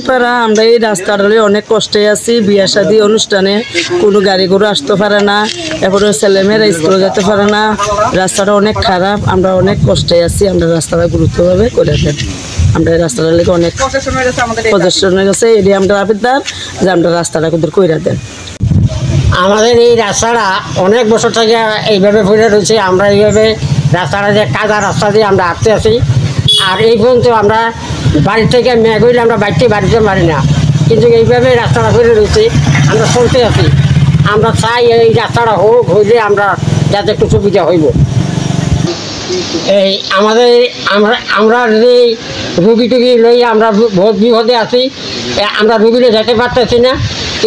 পারা আমরা এই রাস্তাটারে অনেক কষ্টে আছি। বিয়া শাদী অনুষ্ঠানে কোনো গাড়ি ঘোড়া আসতে পারে না, এরপরে ছেলেমেয়েরা স্কুলে যেতে পারে না। রাস্তাটা অনেক খারাপ, আমরা অনেক কষ্টে আছি। আমরা রাস্তাটা গুরুত্বভাবে করে দেন। আমরা এই রাস্তাটার লেগে অনেক প্রদর্শন হয়ে গেছে। এটি আমরা আবেদন যে আমরা রাস্তাটা ওদের কইরা দেন। আমাদের এই রাস্তাটা অনেক বছর থেকে এইভাবে পড়ে রয়েছে। আমরা এইভাবে রাস্তাটা যে কাদা রাস্তা দিয়ে আমরা হাঁটতে আছি। আর এই পর্যন্ত আমরা বাড়ি থেকে মেঘ হইলে আমরা বাড়িতে পারি না, কিন্তু এইভাবে রাস্তাটা পড়ে রয়েছে, আমরা চলতে আছি। আমরা চাই এই রাস্তাটা হোক, হইলে আমরা যাতে একটু সুবিধা হইব। এই আমাদের আমরা যদি রুগী টুগি লই আমরা বহুত বিপদে আছি, আমরা রুগীরে যেতে পারতেছি না।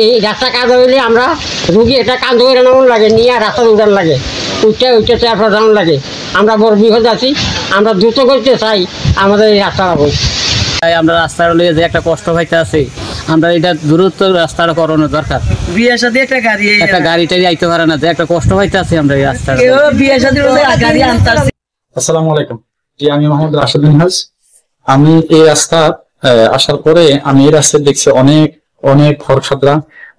এই রাস্তা কাজ হইলে আমরা রুগী এটা কাজ করে নেওয়ার লাগে, নিয়ে রাস্তা উঠান লাগে, উঠতে চারপর যাওয়ার লাগে। আমরা বড় বিপদে আছি, আমরা দ্রুত করতে চাই আমাদের এই রাস্তাটা হোক। আমরা রাস্তার লইয়ে যে একটা কষ্ট পাইতে আছি, আমরা এটা দ্রুত রাস্তাটা করানো দরকার। বিয়া শাদী একটা গাড়ি টাড়ি আইতে পারে না, যে একটা কষ্ট পাইতে আছি আমরা এই রাস্তাটা। বিয়া শাদীর গাড়ি আনতে আসছি। আসসালামু আলাইকুম। জি, আমি মোহাম্মদ রাশেদ মিনহাজ। আমি এই রাস্তা আসার পরে আমি এই রাস্তায় দেখছি অনেক অনেক খড়খাদরা,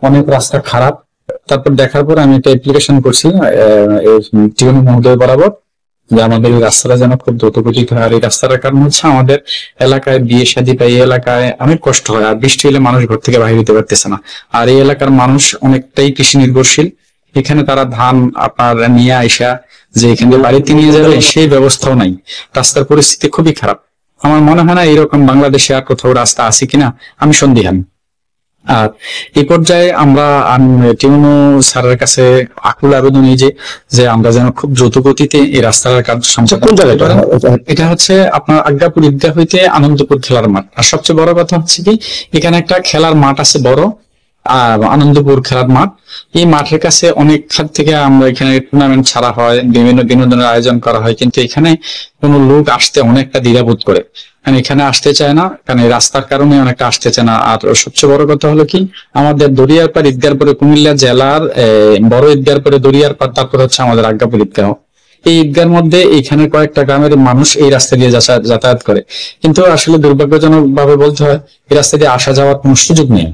অনেক রাস্তা খারাপ। তারপর দেখার পর আমি একটা অ্যাপ্লিকেশন করছি টিউন মহোদয় বরাবর, যে আমাদের এই রাস্তাটা যেন খুব দ্রুত গতিতে হয়। আর এই রাস্তাটার কারণ হচ্ছে আমাদের এলাকায় বিয়ে শাদী পাই, এই এলাকায় অনেক কষ্ট হয়। আর বৃষ্টি হলে মানুষ ঘর থেকে বাইরে দিতে পারতেছে না। আর এই এলাকার মানুষ অনেকটাই কৃষি নির্ভরশীল। এখানে তারা ধান আপনার নিয়ে আইসা যে এখানে বাড়িতে নিয়ে যাবে সেই ব্যবস্থাও নাই। রাস্তার পরিস্থিতি খুবই খারাপ। আমার মনে হয় না এরকম বাংলাদেশে আর কোথাও রাস্তা আছে কিনা, আমি সন্দিহান। আর এই পর্যায়ে আমরা টিউনো স্যারের কাছে আকুল আবেদন এই যে আমরা যেন খুব দ্রুত গতিতে এই রাস্তার কাজ সম্পন্ন। এটা হচ্ছে আপনার আজ্ঞাপুর ঈদগাহ হইতে আনন্দপুর খেলার মাঠ। আর সবচেয়ে বড় কথা হচ্ছে কি, এখানে একটা খেলার মাঠ আছে বড়, আনন্দপুর খেলার মাঠ। এই মাঠের কাছে অনেক খাত থেকে আমরা এখানে টুর্নামেন্ট ছাড়া হয়, বিভিন্ন বিনোদনের আয়োজন করা হয়, কিন্তু এখানে কোনো লোক আসতে অনেকটা দ্বিধাবোধ করে, এখানে আসতে চায় না, কারণ এই রাস্তার কারণে অনেকটা আসতে চায় না। আর সবচেয়ে বড় কথা হলো কি, আমাদের দরিয়ারপাড় ঈদগার পরে কুমিল্লা জেলার বড় ঈদগার পরে দরিয়ারপাড়, তারপর হচ্ছে আমাদের আজ্ঞাপুর ঈদগাহ। এই ঈদগার মধ্যে এখানে কয়েকটা গ্রামের মানুষ এই রাস্তা দিয়ে যাতায়াত করে, কিন্তু আসলে দুর্ভাগ্যজনক ভাবে বলতে হয় এই রাস্তা দিয়ে আসা যাওয়ার কোন সুযোগ নেই।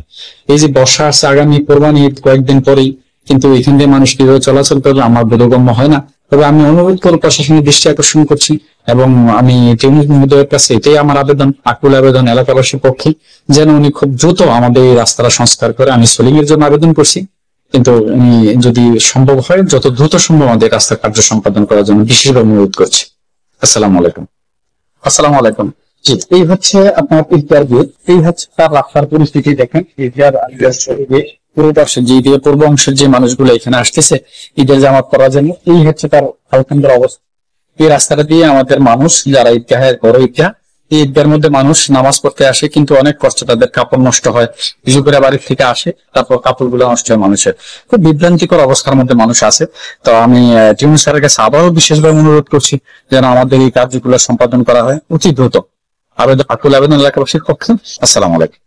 এই যে বর্ষা আসছে, আগামী কোরবানি ঈদ কয়েকদিন পরেই, কিন্তু এখান দিয়ে মানুষ কিভাবে চলাচল করবে আমার বোধগম্য হয় না। তবে আমি অনুরোধ করে প্রশাসনের দৃষ্টি আকর্ষণ করছি, এবং আমি টিউনিক মহোদয়ের কাছে এটাই আমার আবেদন, আকুল আবেদন এলাকাবাসীর পক্ষে, যেন উনি খুব দ্রুত আমাদের এই রাস্তাটা সংস্কার করে। আমি সোলিং এর জন্য আবেদন করছি, কিন্তু উনি যদি সম্ভব হয় যত দ্রুত সম্ভব আমাদের রাস্তার কার্য সম্পাদন করার জন্য বিশেষভাবে অনুরোধ করছি। আসসালামু আলাইকুম। আসসালামু আলাইকুম। জি, এই হচ্ছে আপনার ঈদগাহ গেট, এই হচ্ছে তার রাস্তার পরিস্থিতি। দেখেন ঈদগাহ পুরো পাশে যে ঈদের পূর্ব অংশের যে মানুষগুলো এখানে আসতেছে ঈদের জামাত করার জন্য, এই হচ্ছে তার হালকান্দার অবস্থা। এই রাস্তাটা দিয়ে আমাদের মানুষ যারা ঈদগাহের বড় ঈদগাহ, এই ঈদগাহের মধ্যে মানুষ নামাজ পড়তে আসে, কিন্তু অনেক কষ্ট, তাদের কাপড় নষ্ট হয়, বিশেষ করে বাড়ির থেকে আসে, তারপর কাপড়গুলো নষ্ট হয় মানুষের। খুব বিভ্রান্তিকর অবস্থার মধ্যে মানুষ আছে। তো আমি টিউন স্যারের কাছে আবারও বিশেষভাবে অনুরোধ করছি যেন আমাদের এই কার্যগুলো সম্পাদন করা হয় অতি দ্রুত। আকুল আবেদন এলাকাবাসীর পক্ষে। আসসালামু আলাইকুম।